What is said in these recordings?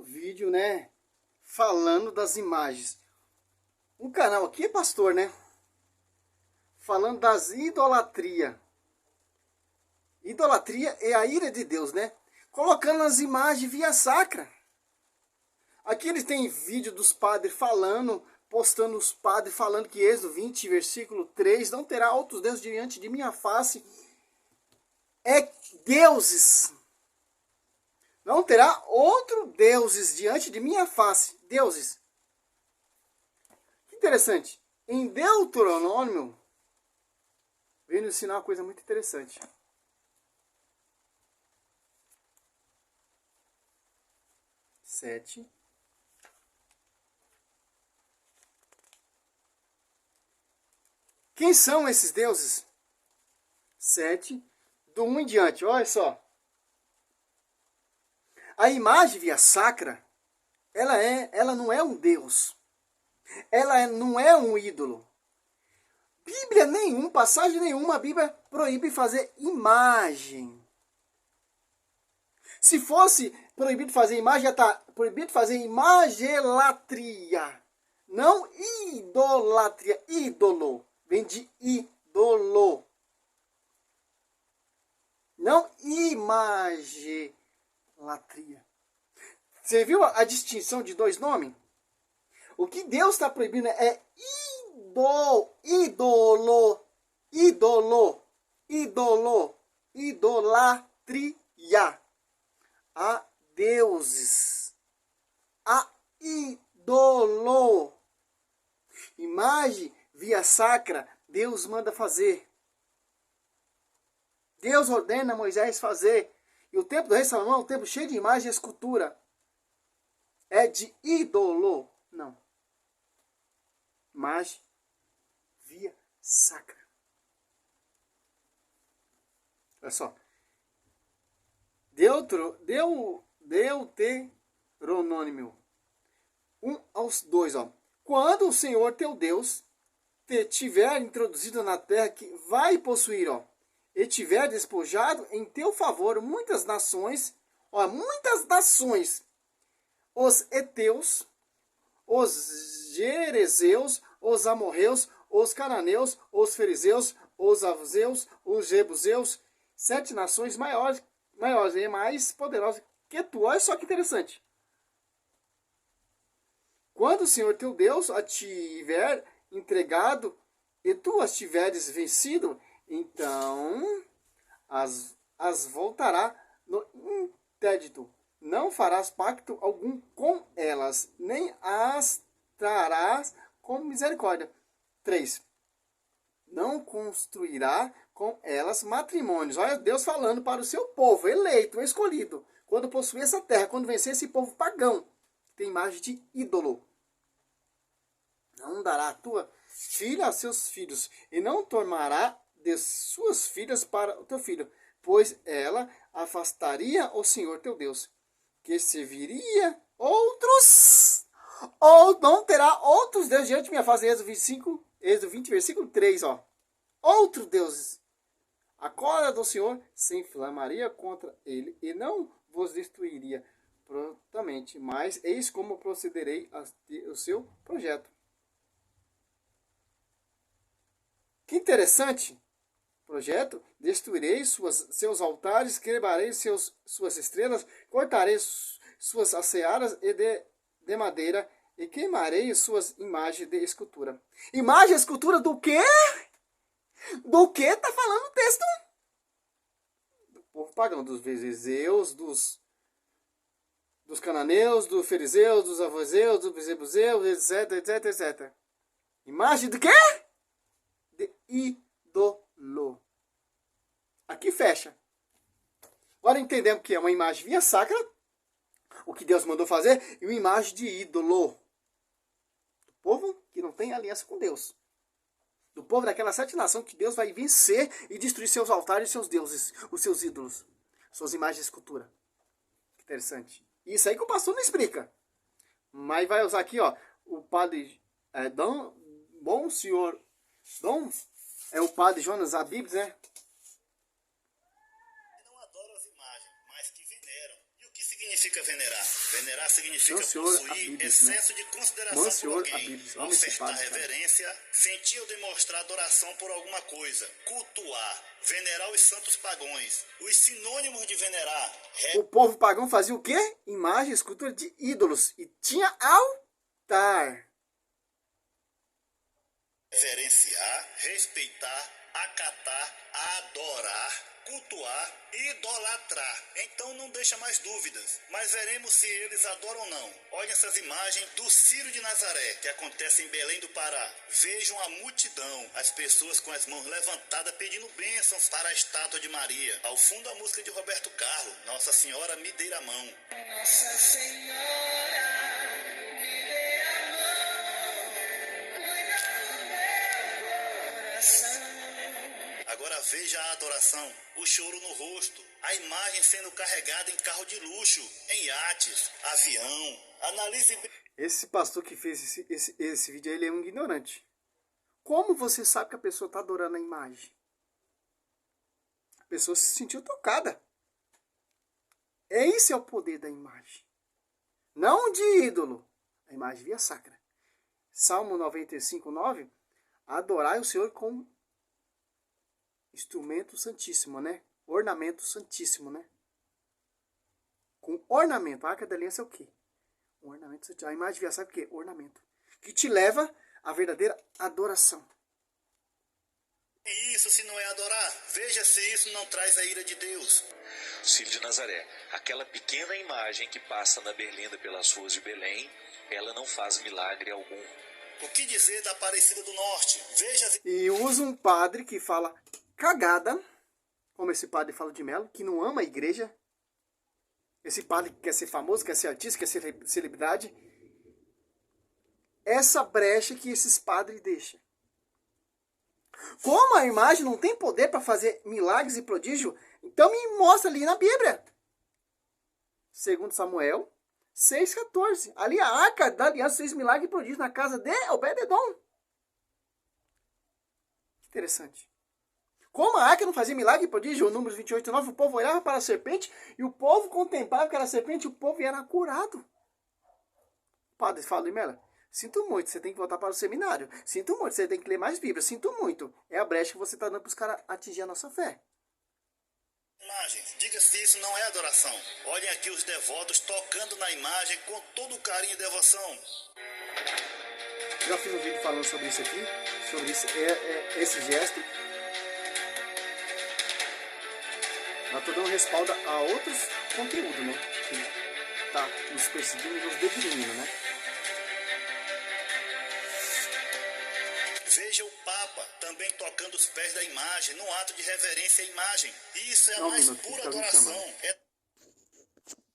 vídeo, né, falando das imagens. O canal aqui é pastor, né? Falando das idolatria. Idolatria é a ira de Deus, né? Colocando as imagens via sacra. Aqui eles têm vídeo dos padres falando, postando os padres falando que Êxodo 20, versículo 3, não terá outros deuses diante de minha face. É deuses. Não terá outro deuses diante de minha face. Deuses. Que interessante. Em Deuteronômio, veio nos ensinar uma coisa muito interessante. Sete. Quem são esses deuses? 7. Do 1 em diante. Olha só. A imagem via sacra, ela não é um deus. Ela não é um ídolo. Bíblia nenhuma, passagem nenhuma, a Bíblia proíbe fazer imagem. Se fosse proibido fazer imagem, já está proibido fazer imagelatria. Não idolatria. Ídolo. Vem de ídolo. Não imagelatria. Você viu a distinção de dois nomes? O que Deus está proibindo é idolatria. A deuses. A ídolo. Imagem via sacra, Deus manda fazer. Deus ordena a Moisés fazer. E o templo do rei Salomão é um templo cheio de imagem e escultura. É de ídolo. Não. Imagem via sacra. Olha só. Deuteronômio 1 aos 2. Ó. Quando o Senhor teu Deus te tiver introduzido na terra que vai possuir, ó, e tiver despojado em teu favor muitas nações, os heteus, os gerezeus, os amorreus, os cananeus, os fariseus, os avuzeus, os jebuseus, 7 nações maiores e mais poderosas que tu. Olha só que interessante. Quando o Senhor teu Deus a tiver entregado e tu as tiveres vencido, então as voltará no intédito. Não farás pacto algum com elas, nem as trarás com misericórdia. 3. Não construirá com elas matrimônios. Olha Deus falando para o seu povo, eleito, escolhido. Quando possuir essa terra, quando vencer esse povo pagão, que tem imagem de ídolo. Não dará a tua filha a seus filhos, e não tomará de suas filhas para o teu filho, pois ela afastaria o Senhor teu Deus, que serviria outros, ou não terá outros deuses diante de minha face. Êxodo 20, versículo 3, ó. Outros deuses. A cólera do Senhor se inflamaria contra ele, e não vos destruiria prontamente, mas eis como procederei o seu projeto. Que interessante projeto. Destruirei seus altares, quebrarei suas estrelas, cortarei suas acearas de madeira e queimarei suas imagens de escultura. Imagem e escultura do quê? Do que está falando o texto? Do povo pagão, dos vezeus, dos cananeus, dos fariseus, dos avuzeus, dos jebuseus, etc. Imagem do quê? De ídolo. Aqui fecha. Agora entendemos que é uma imagem via sacra, o que Deus mandou fazer, e uma imagem de ídolo. Do povo que não tem aliança com Deus. Do povo daquela 7 nações que Deus vai vencer e destruir seus altares e seus deuses, os seus ídolos, suas imagens de escultura. Que interessante. Isso aí que o pastor não explica. Mas vai usar aqui, ó, o padre Dom Senhor Dom é o padre Jonas Abibes, né? Não adoram as imagens, mas que veneram. E o que significa significa venerar? Venerar significa Senhor possuir Abílios, né? excesso de consideração por Senhor alguém, Abílios. Amo esse ofertar padre, cara. reverência, sentir ou demonstrar adoração por alguma coisa, cultuar, venerar os santos pagões. Os sinônimos de venerar: O povo pagão fazia o quê? Imagem, escultura de ídolos. E tinha altar. reverenciar, respeitar, acatar, adorar, cultuar e idolatrar. Então não deixa mais dúvidas, mas veremos se eles adoram ou não. Olhem essas imagens do Círio de Nazaré, que acontece em Belém do Pará. Vejam a multidão, as pessoas com as mãos levantadas pedindo bênçãos para a estátua de Maria. Ao fundo a música de Roberto Carlos, Nossa Senhora me dê a mão. Nossa Senhora, me dê a mão, cuida do meu coração. Agora veja a adoração, o choro no rosto, a imagem sendo carregada em carro de luxo, em iates, avião. Analise bem. Esse pastor que fez esse vídeo, ele é um ignorante. Como você sabe que a pessoa está adorando a imagem? A pessoa se sentiu tocada. Esse é o poder da imagem. Não de ídolo. A imagem via sacra. Salmo 95:9. Adorai o Senhor com instrumento santíssimo, né? Ornamento santíssimo, né? Com ornamento. A Arca da Aliança é o quê? Um ornamento santíssimo. A imagem via sacra é o quê? Ornamento. Que te leva à verdadeira adoração. E isso se não é adorar? Veja se isso não traz a ira de Deus. Círio de Nazaré, aquela pequena imagem que passa na berlinda pelas ruas de Belém, ela não faz milagre algum. O que dizer da Aparecida do Norte? Veja. E usa um padre que fala cagada, como esse padre fala de Melo, que não ama a igreja. Esse padre que quer ser famoso, quer ser artista, quer ser celebridade. Essa brecha que esses padres deixam. Como a imagem não tem poder para fazer milagres e prodígio, então me mostra ali na Bíblia. Segundo Samuel 6,14. Ali a Arca da Aliança fez milagre e prodígio na casa de Obed-edom. Interessante. Como a arca não fazia milagre e prodígio, Números 28:9, o povo olhava para a serpente e o povo contemplava aquela serpente e o povo era curado. O padre fala, Limela, sinto muito, você tem que voltar para o seminário. Sinto muito, você tem que ler mais Bíblia. Sinto muito. É a brecha que você está dando para os caras atingir a nossa fé. Imagens. Diga se isso não é adoração. Olhem aqui os devotos tocando na imagem com todo o carinho e devoção. Já fiz um vídeo falando sobre isso aqui, sobre esse gesto. Mas estou dando respaldo a outros conteúdos, né? Que tá nos perseguindo e nos deprimindo, né? Veja o Papa também tocando os pés da imagem, num ato de reverência à imagem. Isso é a Não, mais minuto, pura fica alguém adoração. chamando.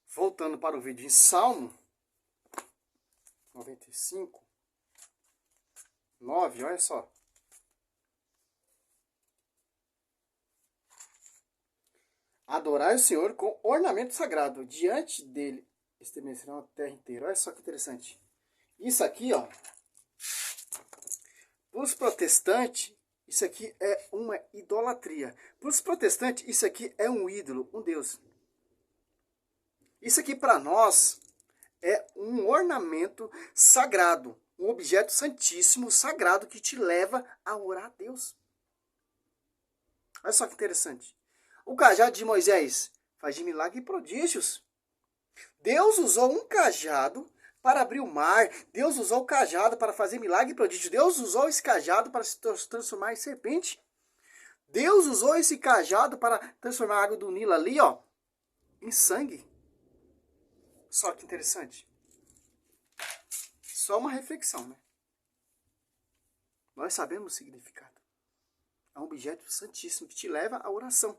Voltando para o vídeo em Salmo 95:9, olha só. Adorai o Senhor com ornamento sagrado. Diante dele estremecerão a terra inteira. Olha só que interessante. Isso aqui, ó. Para os protestantes, isso aqui é uma idolatria. Para os protestantes, isso aqui é um ídolo, um Deus. Isso aqui para nós é um ornamento sagrado. Um objeto santíssimo, sagrado, que te leva a orar a Deus. Olha só que interessante. O cajado de Moisés faz de milagre e prodígios. Deus usou um cajado para abrir o mar. Deus usou o cajado para fazer milagre e prodígio. Deus usou esse cajado para se transformar em serpente. Deus usou esse cajado para transformar a água do Nilo ali, ó, em sangue. Só que interessante. Só uma reflexão, né? Nós sabemos o significado. É um objeto santíssimo que te leva à oração.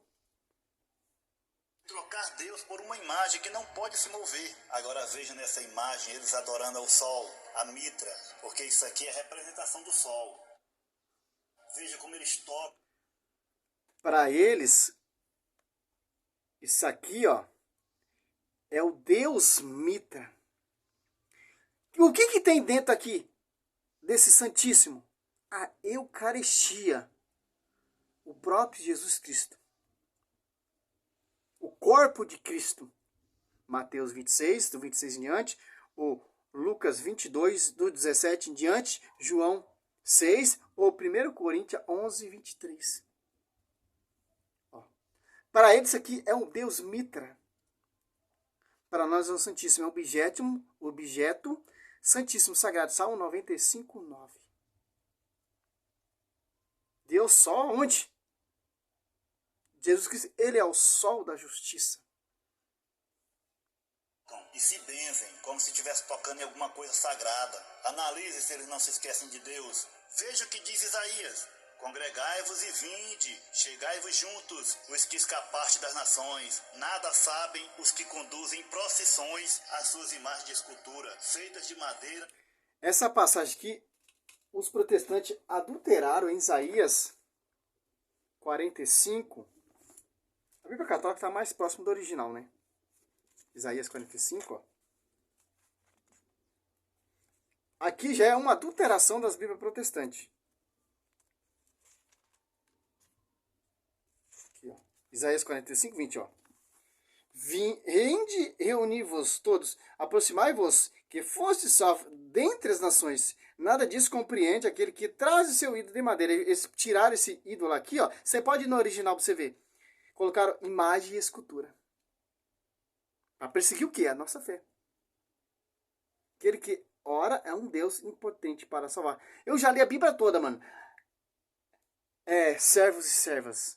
Trocar Deus por uma imagem que não pode se mover. Agora veja nessa imagem eles adorando ao sol, a Mitra, porque isso aqui é a representação do sol. Veja como eles tocam. Para eles, isso aqui, ó, é o Deus Mitra. O que tem dentro aqui desse Santíssimo? A Eucaristia. O próprio Jesus Cristo. O corpo de Cristo. Mateus 26, do 26 em diante, ou Lucas 22, do 17 em diante, João 6, ou 1 Coríntios 11, 23. Ó. Para eles, isso aqui é um Deus Mitra. Para nós é o Santíssimo, é um objeto Santíssimo Sagrado. Salmo 95, 9. Deus Sol, onde? Jesus Cristo, ele é o sol da justiça. E se benzem, como se estivesse tocando em alguma coisa sagrada. Analise se eles não se esquecem de Deus. Veja o que diz Isaías. Congregai-vos e vinde, chegai-vos juntos, os que escapaste das nações. Nada sabem os que conduzem procissões às suas imagens de escultura, feitas de madeira. Essa passagem aqui, os protestantes adulteraram em Isaías 45. A Bíblia Católica está mais próximo do original, né? Isaías 45, ó. Aqui já é uma adulteração das Bíblias protestantes. Aqui, ó. Isaías 45, 20, ó. Reuni-vos todos, aproximai-vos, que foste salvo dentre as nações. Nada disso compreende aquele que traz o seu ídolo de madeira. Tirar esse ídolo aqui, ó. Você pode ir no original para você ver. Colocaram imagem e escultura. Para perseguir o quê? A nossa fé. Aquele que ora é um Deus impotente para salvar. Eu já li a Bíblia toda, mano. Servos e servas.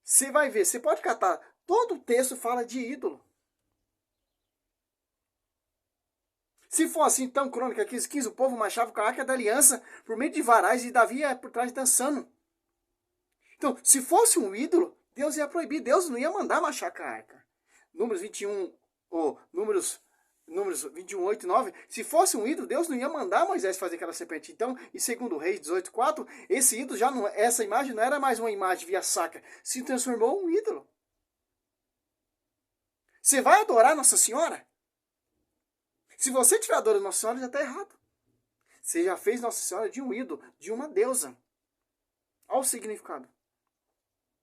Você vai ver, você pode catar. Todo o texto fala de ídolo. Se for assim, então, Crônica 15, o povo marchava com a arca da aliança por meio de varais e Davi ia por trás dançando. Então, se fosse um ídolo, Deus ia proibir. Deus não ia mandar marchar com a arca. Números 21, ou Números 21, 8 e 9. Se fosse um ídolo, Deus não ia mandar Moisés fazer aquela serpente. Então, em 2 Reis 18, 4, esse ídolo já não, essa imagem não era mais uma imagem via sacra. Se transformou em um ídolo. Você vai adorar Nossa Senhora? Se você estiver adorando Nossa Senhora, já está errado. Você já fez Nossa Senhora de um ídolo, de uma deusa. Olha o significado.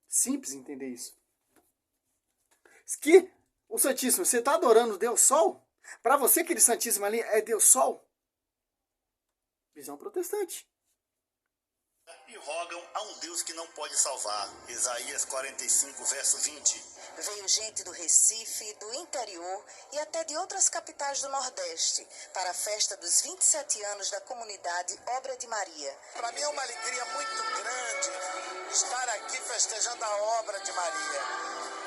Simples entender isso. Que o Santíssimo, você está adorando Deus Sol? Para você, aquele Santíssimo ali é Deus Sol? Visão protestante. E rogam a um Deus que não pode salvar. Isaías 45, verso 20. Veio gente do Recife, do interior e até de outras capitais do Nordeste para a festa dos 27 anos da comunidade Obra de Maria. Para mim é uma alegria muito grande estar aqui festejando a Obra de Maria.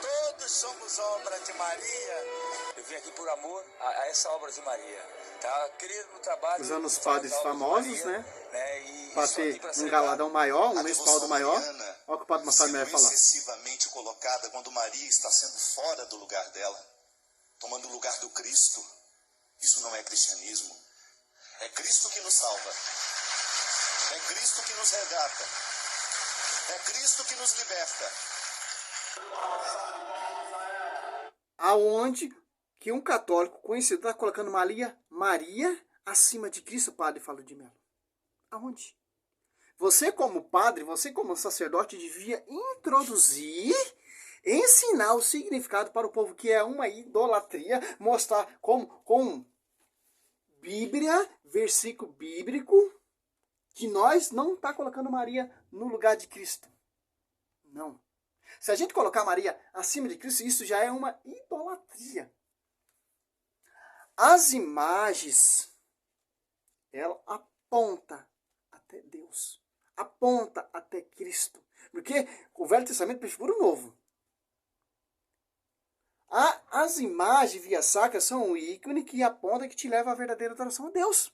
Todos somos Obra de Maria. Eu vim aqui por amor a essa Obra de Maria. Tá? Querido no trabalho. Usando os padres famosos, Maria, né? Para ter um galadão maior, um respaldo maior. Olha o que o Padre Mafalda vai falar. Excessivamente colocada quando Maria está sendo fora do lugar dela, tomando o lugar do Cristo. Isso não é cristianismo. É Cristo que nos salva. É Cristo que nos resgata. É Cristo que nos liberta. Aonde que um católico conhecido está colocando Maria acima de Cristo, Padre Fábio de Mello? Aonde? Você como padre, você como sacerdote devia introduzir, ensinar o significado para o povo, que é uma idolatria, mostrar com Bíblia, versículo bíblico, que nós não está colocando Maria no lugar de Cristo. Não. Se a gente colocar Maria acima de Cristo, isso já é uma idolatria. As imagens, ela aponta até Deus, aponta até Cristo, porque o Velho Testamento prefigura o Novo. As imagens via sacra são um ícone que aponta, que te leva à verdadeira adoração a Deus.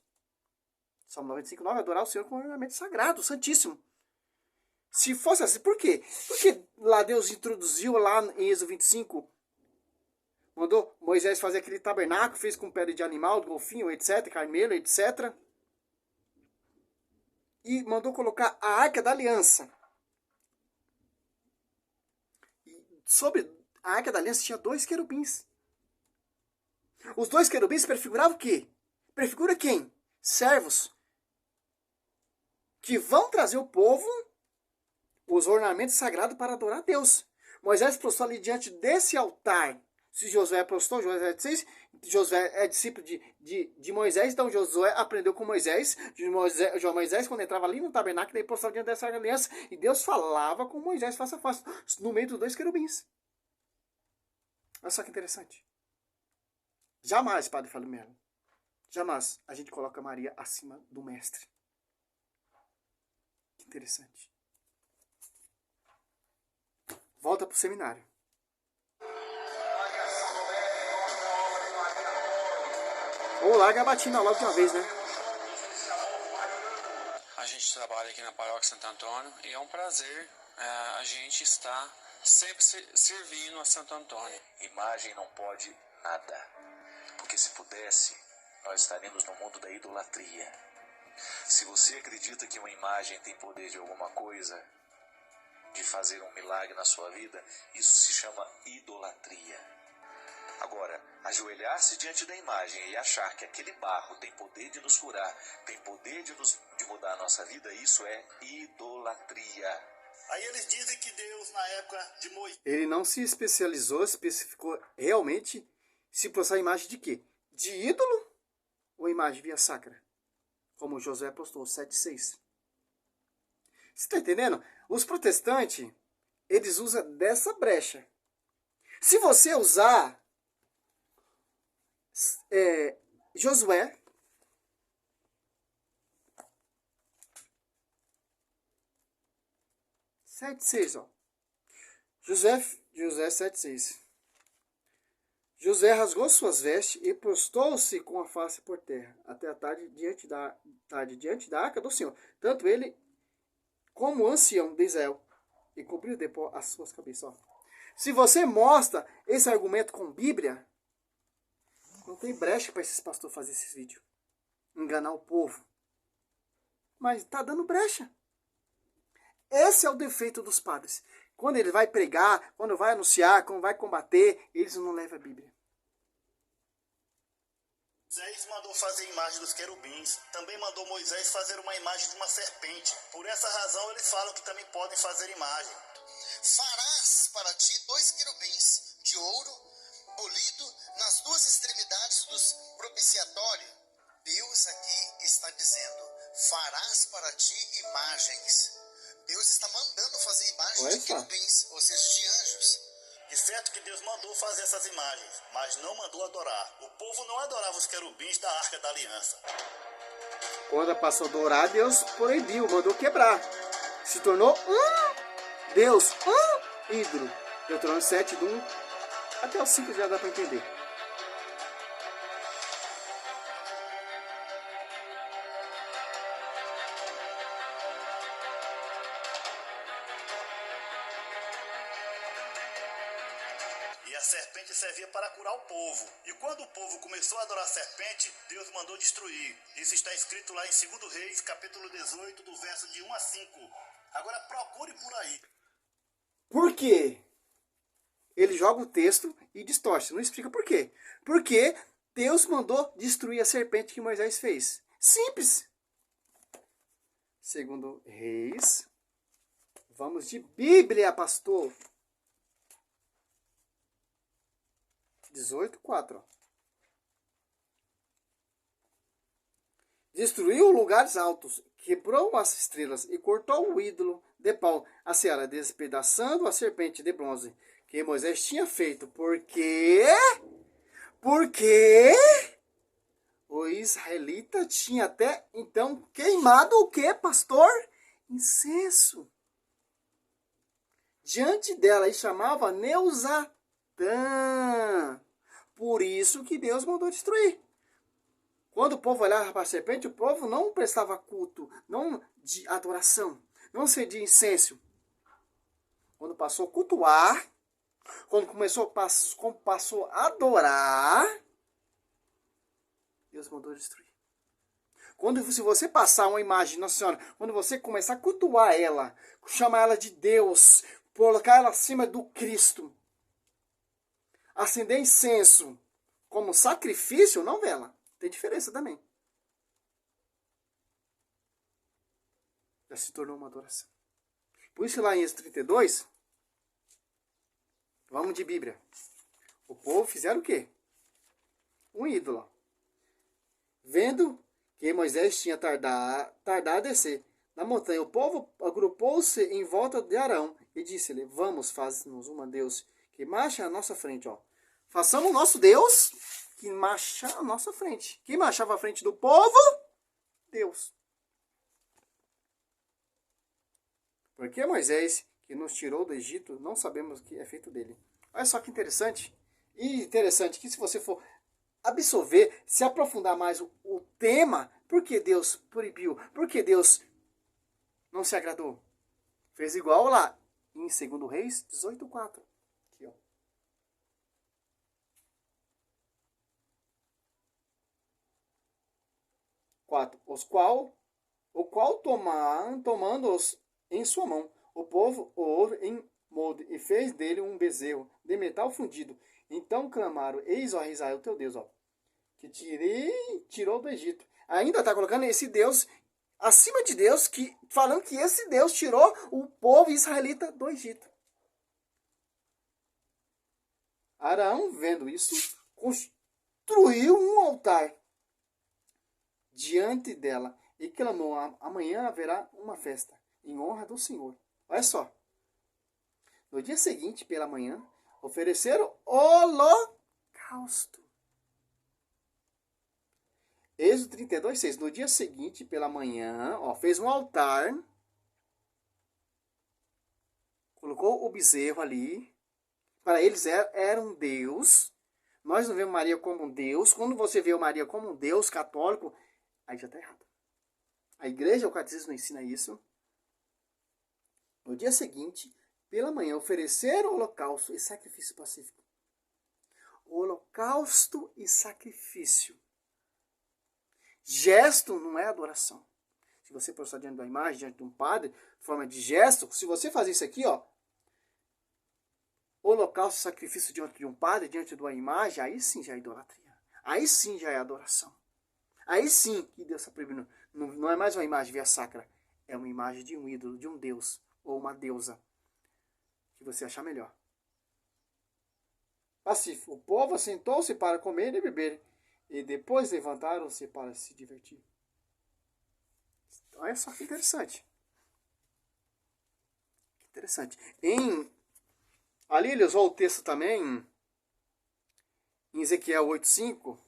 Salmo 95, 9, adorar o Senhor com um ornamento sagrado, santíssimo. Se fosse assim, por quê? Porque lá Deus introduziu lá em Êxodo 25, mandou Moisés fazer aquele tabernáculo, fez com pele de animal, golfinho, etc., carneiro, etc. E mandou colocar a Arca da Aliança. E sobre a Arca da Aliança tinha 2 querubins. Os 2 querubins prefiguravam o quê? Prefigura quem? Servos. Que vão trazer o povo os ornamentos sagrados para adorar a Deus. Moisés postou ali diante desse altar Se Josué apostou, Josué 6, Josué é discípulo de Moisés, então Josué aprendeu com Moisés. Moisés, quando entrava ali no tabernáculo, ele postava diante dessa aliança, e Deus falava com Moisés face a face, no meio dos dois querubins. Olha só que interessante. Jamais, Padre Fábio Melo, jamais a gente coloca Maria acima do mestre. Que interessante. Volta pro seminário. Ou larga a batina logo de uma vez, né? A gente trabalha aqui na Paróquia Santo Antônio e é um prazer a gente estar sempre servindo a Santo Antônio. Imagem não pode nada, porque se pudesse, nós estaríamos no mundo da idolatria. Se você acredita que uma imagem tem poder de alguma coisa, de fazer um milagre na sua vida, isso se chama idolatria. Agora, ajoelhar-se diante da imagem e achar que aquele barro tem poder de nos curar, tem poder de mudar a nossa vida, isso é idolatria. Aí eles dizem que Deus, na época de Moisés... Ele não se especializou, especificou realmente se processar a imagem de quê? De ídolo ou imagem via sacra? Como Josué postou, 7,6. Você está entendendo? Os protestantes, eles usam dessa brecha. Se você usar Josué, sete seis, ó. José 7,6. José rasgou suas vestes e prostou-se com a face por terra, até a tarde diante da arca do Senhor. Tanto ele como o ancião de Israel, e cobriu de pó as suas cabeças. Ó. Se você mostra esse argumento com Bíblia, não tem brecha para esses pastores fazer esses vídeos. Enganar o povo. Mas está dando brecha. Esse é o defeito dos padres. Quando ele vai pregar, quando vai anunciar, quando vai combater, eles não levam a Bíblia. Moisés mandou fazer a imagem dos querubins. Também mandou Moisés fazer uma imagem de uma serpente. Por essa razão eles falam que também podem fazer imagem. Farás para ti 2 querubins de ouro, polido nas 2 extremidades dos propiciatórios. Deus aqui está dizendo, farás para ti imagens. Deus está mandando fazer imagens de querubins, ou seja, de anjos. De certo que Deus mandou fazer essas imagens, mas não mandou adorar. O povo não adorava os querubins da Arca da Aliança. Quando passou a adorar, Deus proibiu, mandou quebrar. Se tornou Deus, ídolo. Deuteronômio 7, do 1 até o 5 já dá para entender. E a serpente servia para curar o povo. E quando o povo começou a adorar a serpente, Deus mandou destruir. Isso está escrito lá em 2 Reis, capítulo 18, do verso de 1 a 5. Agora procure por aí. Por quê? Ele joga o texto e distorce. Não explica por quê. Porque Deus mandou destruir a serpente que Moisés fez. Simples. 2 Reis. Vamos de Bíblia, pastor. 18:4. Destruiu lugares altos, quebrou as estrelas e cortou o ídolo de pau, a seara, despedaçando a serpente de bronze que Moisés tinha feito. Porque o israelita tinha até então queimado o que, pastor? Incenso. Diante dela e chamava Neusatã. Por isso que Deus mandou destruir. Quando o povo olhava para a serpente, o povo não prestava culto, não de adoração, não cedia incenso. Quando passou a cultuar, quando passou a adorar, Deus mandou destruir. Se você passar uma imagem de Nossa Senhora, quando você começar a cultuar ela, chamar ela de Deus, colocar ela acima do Cristo, acender incenso como sacrifício, não vela. Tem diferença também. Já se tornou uma adoração. Por isso lá em Êxodo 32, vamos de Bíblia. O povo fizeram o quê? Um ídolo. Vendo que Moisés tinha tardado a descer na montanha, o povo agrupou-se em volta de Arão e disse-lhe: vamos, faz-nos uma Deus que marcha à nossa frente. Ó. Façamos o nosso Deus que marcha à nossa frente. Quem marchava à frente do povo? Deus. Porque Moisés, que nos tirou do Egito, não sabemos o que é feito dele. Olha só que interessante. E interessante que se você for absorver, se aprofundar mais o tema, por que Deus proibiu? Por que Deus não se agradou? Fez igual lá em 2 Reis 18:4. Aqui, ó. O qual tomando-os em sua mão, o povo o em molde e fez dele um bezerro de metal fundido. Então clamaram: eis, ó Israel, teu Deus, ó, que tirou do Egito. Ainda está colocando esse Deus acima de Deus, falando que esse Deus tirou o povo israelita do Egito. Arão, vendo isso, construiu um altar diante dela e clamou: amanhã haverá uma festa em honra do Senhor. Olha só. No dia seguinte, pela manhã, ofereceram holocausto. Êxodo 32:6. No dia seguinte, pela manhã, ó, fez um altar, colocou o bezerro ali. Para eles era um Deus. Nós não vemos Maria como um Deus. Quando você vê Maria como um Deus católico, aí já está errado. A igreja, o catecismo não ensina isso. No dia seguinte, pela manhã, ofereceram holocausto e sacrifício pacífico. Holocausto e sacrifício. Gesto não é adoração. Se você postar diante da imagem, diante de um padre, forma de gesto, se você fazer isso aqui, ó, holocausto e sacrifício diante de um padre, diante de uma imagem, aí sim já é idolatria. Aí sim já é adoração. Aí sim que Deus está proibindo. Não é mais uma imagem via sacra, é uma imagem de um ídolo, de um Deus ou uma deusa, que você achar melhor. Pacífico. O povo assentou-se para comer e beber, e depois levantaram-se para se divertir. Olha só que interessante. Que interessante. Ali ele usou o texto também, em Ezequiel 8:5.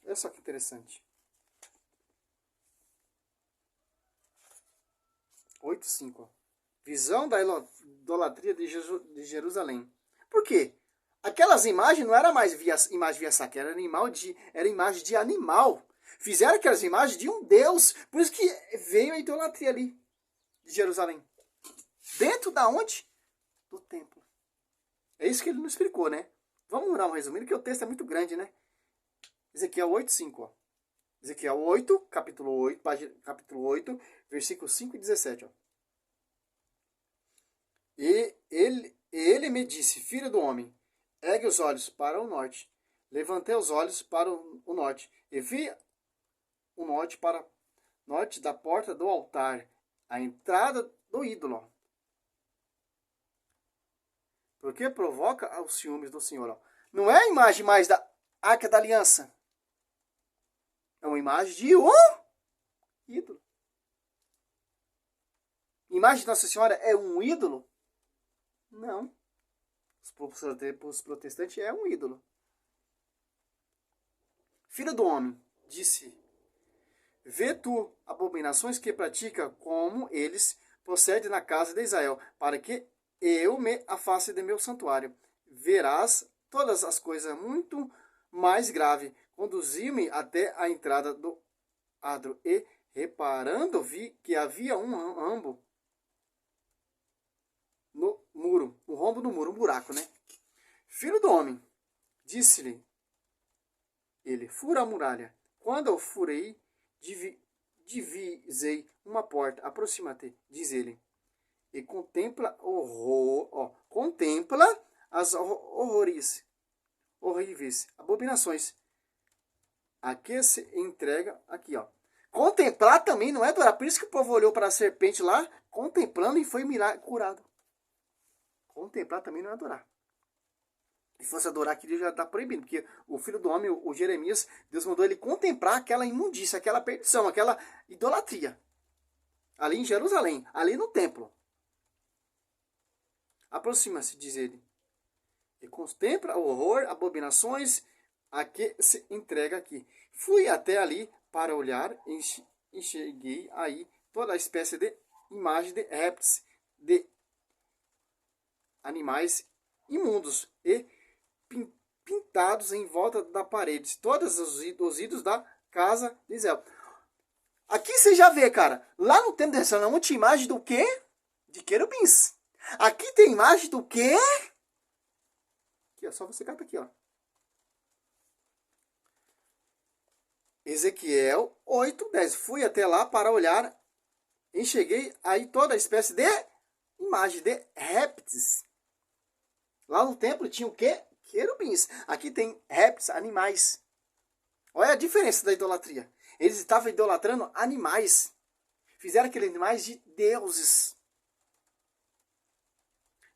Olha só que interessante. 8:5. Visão da idolatria de Jerusalém. Por quê? Aquelas imagens não eram mais imagem via sacra, era imagem de animal. Fizeram aquelas imagens de um Deus. Por isso que veio a idolatria ali de Jerusalém. Dentro da onde? Do templo. É isso que ele nos explicou, né? Vamos dar um resumindo, que o texto é muito grande, né? Ezequiel 8:5. Ó. Ezequiel 8, capítulo 8, versículos 5 e 17. Ó. E ele me disse: filho do homem, ergue os olhos para o norte. Levantei os olhos para o norte e vi o norte para norte da porta do altar, a entrada do ídolo. Porque provoca os ciúmes do Senhor. Ó. Não é a imagem mais da Arca da Aliança. É uma imagem de um ídolo. Imagem de Nossa Senhora é um ídolo? Não. Os protestantes é um ídolo. Filho do homem, disse: vê tu abominações que pratica, como eles procedem na casa de Israel, para que eu me afaste de meu santuário. Verás todas as coisas muito mais graves. Conduzi-me até a entrada do adro e, reparando, vi que havia um rombo no muro. Um rombo no muro, um buraco, né? Filho do homem, disse-lhe ele: fura a muralha. Quando eu furei, divisei uma porta. Aproxima-te, diz ele, e contempla contempla as horríveis abominações a que se entrega aqui, ó. Contemplar também não é adorar. Por isso que o povo olhou para a serpente lá, contemplando, e foi curado. Contemplar também não é adorar. Se fosse adorar aqui, Deus já está proibindo. Porque o filho do homem, o Jeremias, Deus mandou ele contemplar aquela imundícia, aquela perdição, aquela idolatria. Ali em Jerusalém, ali no templo. Aproxima-se, diz ele. E contempla o horror, abominações a que se entrega aqui. Fui até ali para olhar e enxerguei aí toda a espécie de imagem de répteis, de animais imundos e pintados em volta da parede. Todos os ídolos da casa de Israel. Aqui você já vê, cara. Lá no templo de Salomão tinha imagem do quê? De querubins. Aqui tem imagem do quê? Aqui, ó, só você cata aqui, ó. Ezequiel 8:10. Fui até lá para olhar. Enxerguei aí toda a espécie de imagem de répteis. Lá no templo tinha o quê? Querubins. Aqui tem répteis, animais. Olha a diferença da idolatria. Eles estavam idolatrando animais. Fizeram aqueles animais de deuses.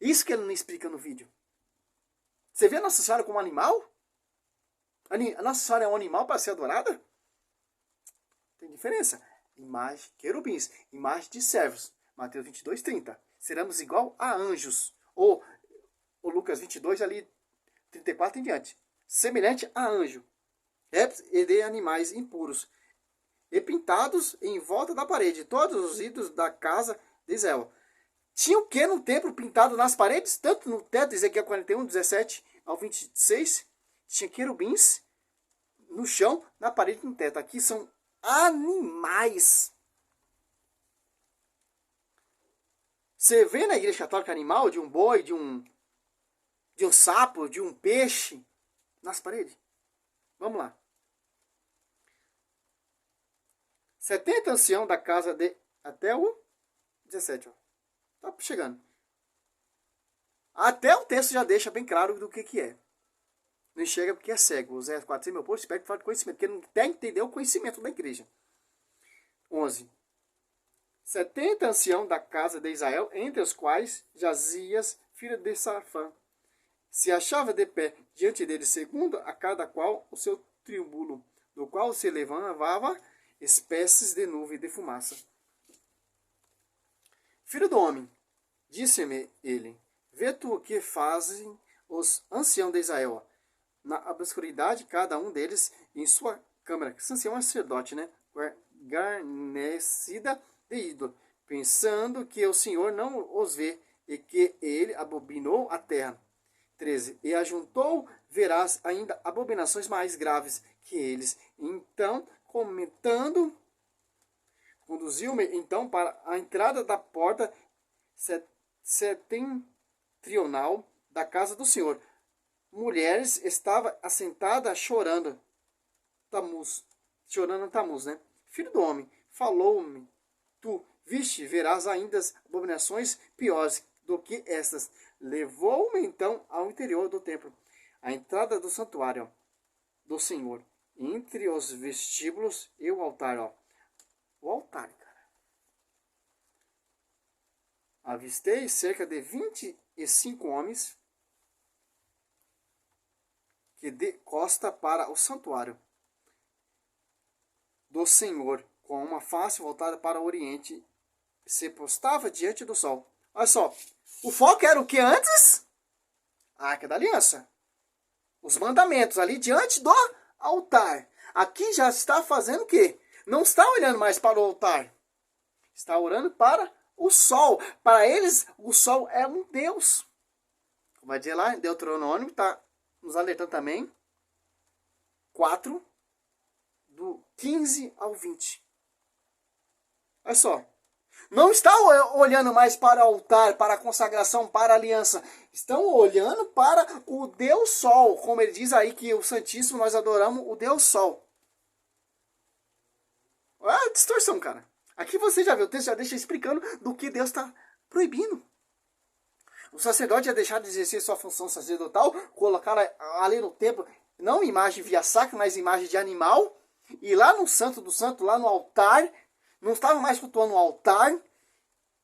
Isso que ele não explica no vídeo. Você vê a Nossa Senhora como animal? A Nossa Senhora é um animal para ser adorada? Tem diferença. Imagem, querubins, imagem de servos. Mateus 22:30. Seremos igual a anjos. Ou Lucas 22, ali, 34 em diante. Semelhante a anjo. Répteis e de animais impuros. E pintados em volta da parede. Todos os ídolos da casa de Israel. Tinha o que no templo pintado nas paredes? Tanto no teto, Ezequiel 41, 17 ao 26. Tinha querubins no chão, na parede e no teto. Aqui são animais. Você vê na igreja católica animal de um boi, de um sapo, de um peixe nas paredes? Vamos lá. 70 anciãos da casa de... Até o 17, ó. Tá chegando. Até o texto já deixa bem claro do que é. Não enxerga porque é cego. Os 400 meu povo espera que fale de conhecimento, porque não quer entender o conhecimento da igreja. 11. 70 anciãos da casa de Israel, entre os quais Jazias, filho de Safã, se achava de pé diante dele, segundo a cada qual o seu tribulo, do qual se levava espécies de nuvem de fumaça. Filho do homem, disse-me ele, vê tu o que fazem os anciãos de Israel. Na obscuridade, cada um deles em sua câmara. Esse ancião é um sacerdote, né? Garnecida de ídolo, pensando que o Senhor não os vê e que ele abominou a terra. 13. E ajuntou, verás ainda abominações mais graves que eles. Então, comentando, conduziu-me então para a entrada da porta setentrional da casa do Senhor. Mulheres estavam assentadas chorando. Chorando Tamuz, né? Filho do homem, falou-me, tu viste, verás ainda as abominações piores do que estas. Levou-me então ao interior do templo, à entrada do santuário do Senhor, entre os vestíbulos e o altar, ó. O altar, cara. Avistei cerca de 25 homens que de costa para o santuário do Senhor, com uma face voltada para o oriente, se postava diante do sol. Olha só, o foco era o que antes? A Arca da Aliança. Os mandamentos ali diante do altar. Aqui já está fazendo o quê? Não está olhando mais para o altar. Está orando para o sol. Para eles, o sol é um Deus. Como vai dizer lá em Deuteronômio, está nos alertando também. 4, do 15 ao 20. Olha só. Não está olhando mais para o altar, para a consagração, para a aliança. Estão olhando para o Deus Sol. Como ele diz aí que o Santíssimo nós adoramos o Deus Sol. Olha a distorção, cara. Aqui você já viu, o texto já deixa explicando do que Deus está proibindo. O sacerdote ia deixar de exercer sua função sacerdotal, colocar ali no templo, não imagem via sacra, mas imagem de animal. E lá no Santo do Santo, lá no altar, não estava mais cultuando o altar,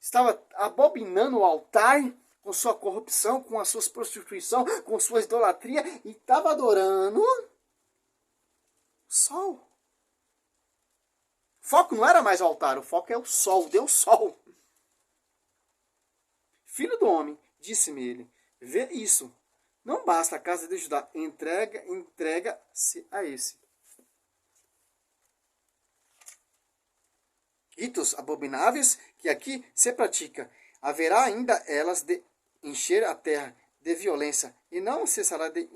estava abominando o altar, com sua corrupção, com a sua prostituição, com sua idolatria, e estava adorando o sol. O foco não era mais o altar, o foco é o sol, o Deus Sol. Filho do homem, disse-me ele, vê isso. Não basta a casa de Judá, entrega-se a esse. Ritos abomináveis que aqui se pratica. Haverá ainda elas de encher a terra de violência, e não cessará de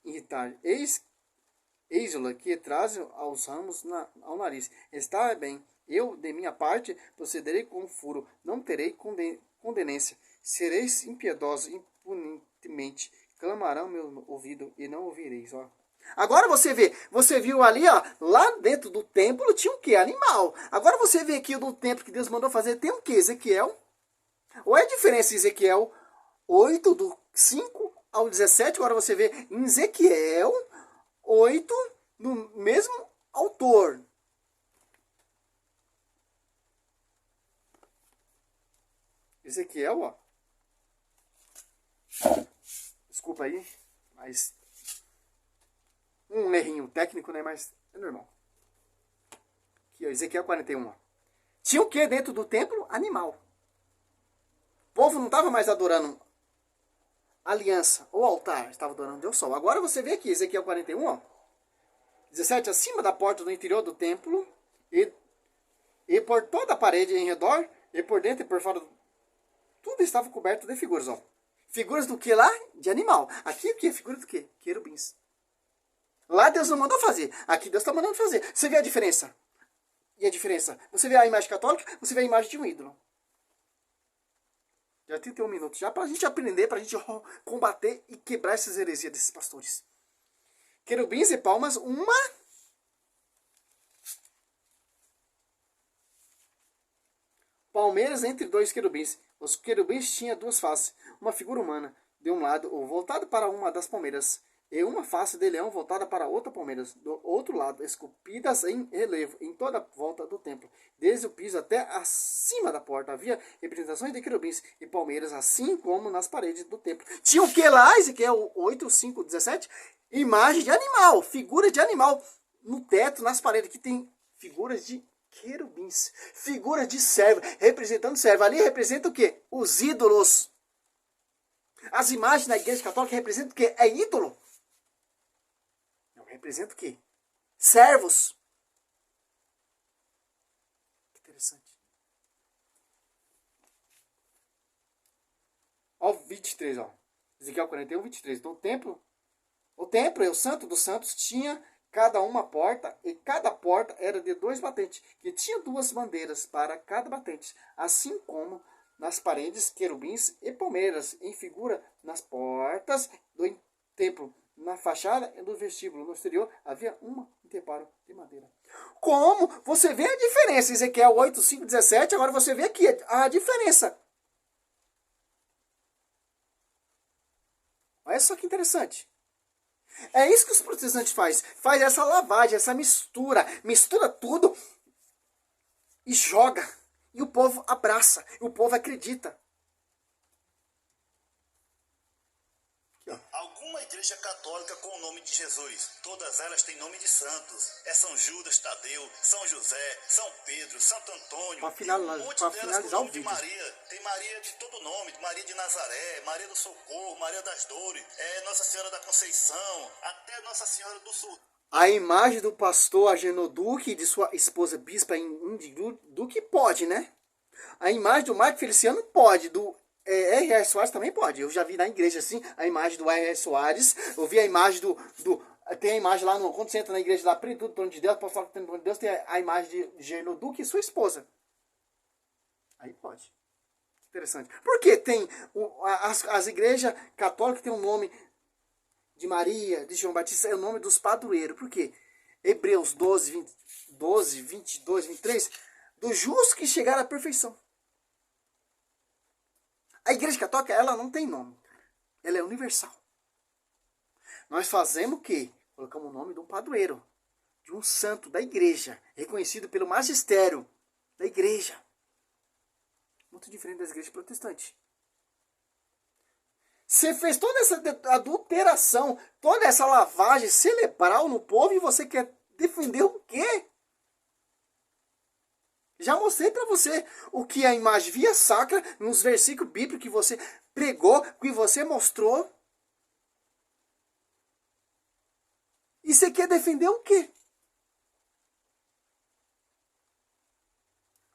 irritar. Eis-o que traz aos ramos ao nariz. Está bem, eu, de minha parte, procederei com furo, não terei condenância. Sereis impiedosos impunemente, clamarão meu ouvido e não ouvireis. Ó. Agora você viu ali, ó, lá dentro do templo tinha o que? Animal. Agora você vê aqui no templo que Deus mandou fazer, tem o que? Ezequiel. Ou é a diferença em Ezequiel 8, do 5 ao 17, agora você vê em Ezequiel 8, no mesmo autor. Ezequiel, ó. Desculpa aí, mas um errinho técnico, né? Mas é normal. Aqui, ó, Ezequiel 41, ó. Tinha o que dentro do templo? Animal. O povo não estava mais adorando aliança ou altar, estava adorando Deus Sol. Agora você vê aqui, Ezequiel 41, ó. 17, acima da porta do interior do templo, e por toda a parede em redor, e por dentro e por fora, tudo estava coberto de figuras, ó. Figuras do que lá? De animal. Aqui o que? Figura do que? Querubins. Lá Deus não mandou fazer. Aqui Deus está mandando fazer. Você vê a diferença? E a diferença? Você vê a imagem católica, você vê a imagem de um ídolo. Já 31 minutos. Já para a gente aprender, para a gente combater e quebrar essas heresias desses pastores. Querubins e palmas, uma... palmeiras entre dois querubins. Os querubins tinham duas faces, uma figura humana de um lado, ou voltado para uma das palmeiras, e uma face de leão voltada para outra palmeira, do outro lado, esculpidas em relevo, em toda a volta do templo. Desde o piso até acima da porta havia representações de querubins e palmeiras, assim como nas paredes do templo. Tinha o que lá, Ezequiel 8, 5, 17? Imagem de animal, figura de animal. No teto, nas paredes, que tem figuras de querubins, figuras de servo, representando servo. Ali representa o quê? Os ídolos. As imagens na igreja católica representam o quê? É ídolo. Não, representa o quê? Servos. Que interessante. Ó, o 23, ó. Ezequiel 41, 23. Então, o templo, o santo dos santos, tinha cada uma porta, e cada porta era de 2 batentes, que tinha 2 bandeiras para cada batente, assim como nas paredes, querubins e palmeiras, em figura nas portas do templo. Na fachada e do vestíbulo, no exterior, havia um anteparo de madeira. Como você vê a diferença, Ezequiel 8, 5, 17, agora você vê aqui a diferença. Olha só que interessante. É isso que os protestantes fazem. Faz essa lavagem, essa mistura. Mistura tudo e joga. E o povo abraça. E o povo acredita. Alguma igreja católica com o nome de Jesus. Todas elas têm nome de santos. É São Judas Tadeu, São José, São Pedro, Santo Antônio. Para finalizar o vídeo. Maria. Tem Maria de todo nome. Maria de Nazaré, Maria do Socorro, Maria das Dores, Nossa Senhora da Conceição, até Nossa Senhora do Sul. A imagem do pastor Agenor Duque e de sua esposa bispa Indy Duque pode, né? A imagem do Marco Feliciano pode, do R.R. Soares também pode. Eu já vi na igreja assim, a imagem do R.R. Soares. Eu vi a imagem tem a imagem lá, quando você entra na igreja da Plenitude do Trono de Deus, apóstolo do Trono de Deus, tem a imagem de Agenor Duque e sua esposa. Aí pode. Interessante. Por que tem as igrejas católicas têm um nome de Maria, de João Batista, é o nome dos padroeiros? Por quê? Hebreus 12, 22, 23, do justo que chegar à perfeição. A igreja católica, ela não tem nome. Ela é universal. Nós fazemos o quê? Colocamos o nome de um padroeiro, de um santo da igreja, reconhecido pelo magistério da igreja. Muito diferente das igrejas protestantes. Você fez toda essa adulteração, toda essa lavagem cerebral no povo e você quer defender o quê? Já mostrei para você o que a imagem via sacra, nos versículos bíblicos que você pregou, que você mostrou. E você quer defender o quê?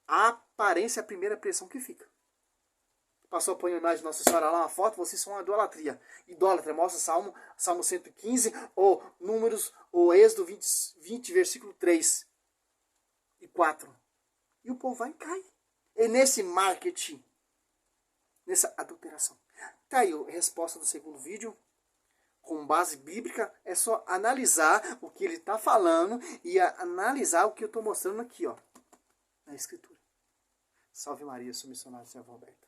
A aparência é a primeira impressão que fica. Passou põe a imagem de Nossa Senhora lá, uma foto, vocês são uma idolatria. Idólatra, mostra Salmo 115, ou Números, ou Êxodo 20, versículo 3 e 4. E o povo vai e cai. É nesse marketing, nessa adulteração. Tá aí a resposta do segundo vídeo. Com base bíblica, é só analisar o que ele está falando e analisar o que eu estou mostrando aqui, ó, na Escritura. Salve Maria, sou missionário Servo Roberto.